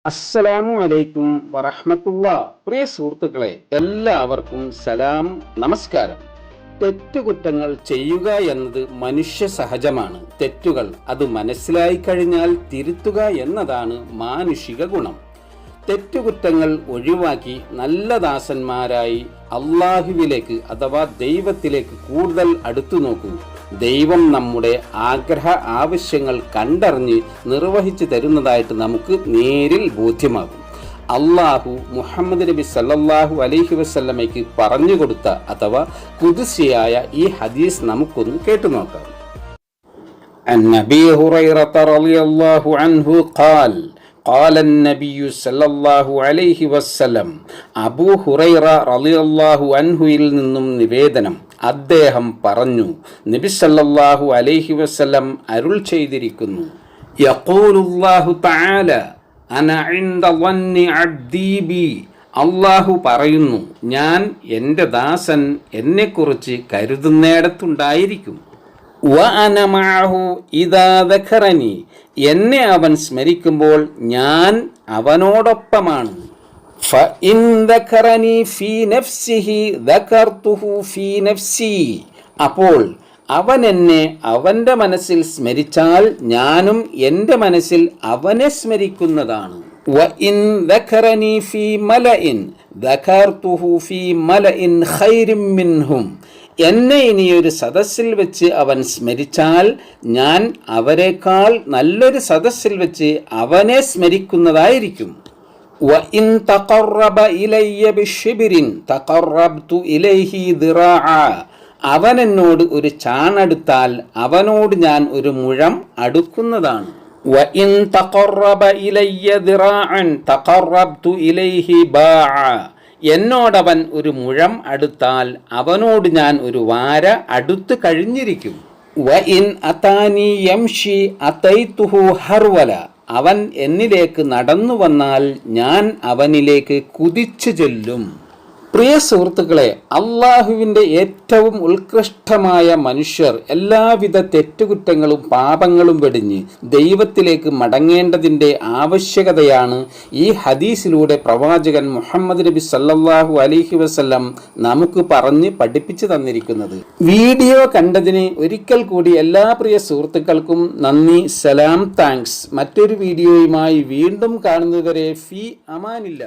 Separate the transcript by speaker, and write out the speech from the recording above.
Speaker 1: അസ്സലാമു അലൈക്കും വറഹ്മത്തുള്ളാ. പ്രിയ സുഹൃത്തുക്കളെ, എല്ലാവർക്കും സലാം, നമസ്കാരം. തെറ്റുകുറ്റങ്ങൾ ചെയ്യുക എന്നത് മനുഷ്യ സഹജമാണ്. തെറ്റുകൾ അത് മനസ്സിലായി കഴിഞ്ഞാൽ തിരുത്തുക എന്നതാണ് മാനുഷിക ഗുണം. തെറ്റുകുറ്റങ്ങൾ ഒഴിവാക്കി നല്ല ദാസന്മാരായി അള്ളാഹുവിലേക്ക് അഥവാ ദൈവത്തിലേക്ക് കൂടുതൽ അടുത്തു നോക്കൂ. ദൈവം നമ്മുടെ ആഗ്രഹ ആവശ്യങ്ങൾ കണ്ടറിഞ്ഞ് നിർവഹിച്ചു തരുന്നതായിട്ട് നമുക്ക് നേരിൽ ബോധ്യമാകും. അള്ളാഹു മുഹമ്മദ് നബി സല്ലല്ലാഹു അലൈഹി വസല്ലമയ്ക്ക് പറഞ്ഞു കൊടുത്ത അഥവാ ഖുദ്സിയായ ഈ ഹദീസ് നമുക്കൊന്ന് കേട്ടു നോക്കാം. അൻ നബി ഹുറൈറത റളിയല്ലാഹു അൻഹു ഖാൽ قال النبي صلى الله عليه وسلم അബൂ ഹുറൈറ റളിയല്ലാഹു അൻഹുവിൽ നിന്നും നിവേദനം. അദ്ദേഹം പറഞ്ഞു, നബി സല്ലല്ലാഹു അലൈഹി വസല്ലം അരുൾ ചെയ്തിരിക്കുന്നു, യഖൂലുല്ലാഹു തആല അന ഇൻദ വന്നി അബ്ദി ബി. അള്ളാഹു പറയുന്നു, ഞാൻ എൻ്റെ ദാസൻ എന്നെക്കുറിച്ച് കരുതുന്നിടത്തുണ്ടായിരിക്കും. വഅന മഅഹു ഇദാ ദഖറനി. എന്നെ അവൻ സ്മരിക്കുമ്പോൾ ഞാൻ അവനോടൊപ്പമാണ്. ഫഇൻ ദഖറനി ഫീ നഫ്സിഹി ദഖർതുഹു ഫീ നഫ്സി. അപ്പോൾ അവൻ എന്നെ അവൻ്റെ മനസ്സിൽ സ്മരിച്ചാൽ ഞാനും എൻ്റെ മനസ്സിൽ അവനെ സ്മരിക്കുന്നതാണ്. വഇൻ ദഖറനി ഫീ മലഇൻ ദഖർതുഹു ഫീ മലഇൻ ഖൈറിൻ മിൻഹും. എന്നെ ഇനിയൊരു സദസ്സിൽ വെച്ച് അവൻ സ്മരിച്ചാൽ ഞാൻ അവരെക്കാൾ നല്ലൊരു സദസ്സിൽ വെച്ച് അവനെ സ്മരിക്കുന്നതായിരിക്കും. വഇൻ തഖറബ ഇലയ്യ ബിശ്ശിബ്രിൻ തഖറബ്തു ഇലൈഹി ദിറാഅ. അവൻ എന്നോട് ഒരു ചാണടുത്താൽ അവനോട് ഞാൻ ഒരു മുഴം അടുക്കുന്നതാണ്. വഇൻ തഖറബ ഇലയ്യ ദിറാഅൻ തഖറബ്തു ഇലൈഹി ബാഅ. എന്നോടവൻ ഒരു മുഴം അടുത്താൽ അവനോട് ഞാൻ ഒരു വാര അടുത്ത് കഴിഞ്ഞിരിക്കും. വഇൻ അതാനി യംഷി അതൈതുഹു ഹർവല. അവൻ എന്നിലേക്ക് നടന്നു വന്നാൽ ഞാൻ അവനിലേക്ക് കുതിച്ചു ചെല്ലും. പ്രിയ സുഹൃത്തുക്കളെ, അള്ളാഹുവിൻ്റെ ഏറ്റവും ഉത്കൃഷ്ടമായ മനുഷ്യർ എല്ലാവിധ തെറ്റുകുറ്റങ്ങളും പാപങ്ങളും വെടിഞ്ഞ് ദൈവത്തിലേക്ക് മടങ്ങേണ്ടതിൻ്റെ ആവശ്യകതയാണ് ഈ ഹദീസിലൂടെ പ്രവാചകൻ മുഹമ്മദ് നബി സല്ലല്ലാഹു അലൈഹി വസല്ലം നമുക്ക് പറഞ്ഞ് പഠിപ്പിച്ചു തന്നിരിക്കുന്നത്. വീഡിയോ കണ്ടതിന് ഒരിക്കൽ കൂടി എല്ലാ പ്രിയ സുഹൃത്തുക്കൾക്കും നന്ദി, സലാം, താങ്ക്സ്. മറ്റൊരു വീഡിയോയുമായി വീണ്ടും കാണുന്നതുവരെ ഫീ അമാനില്ല.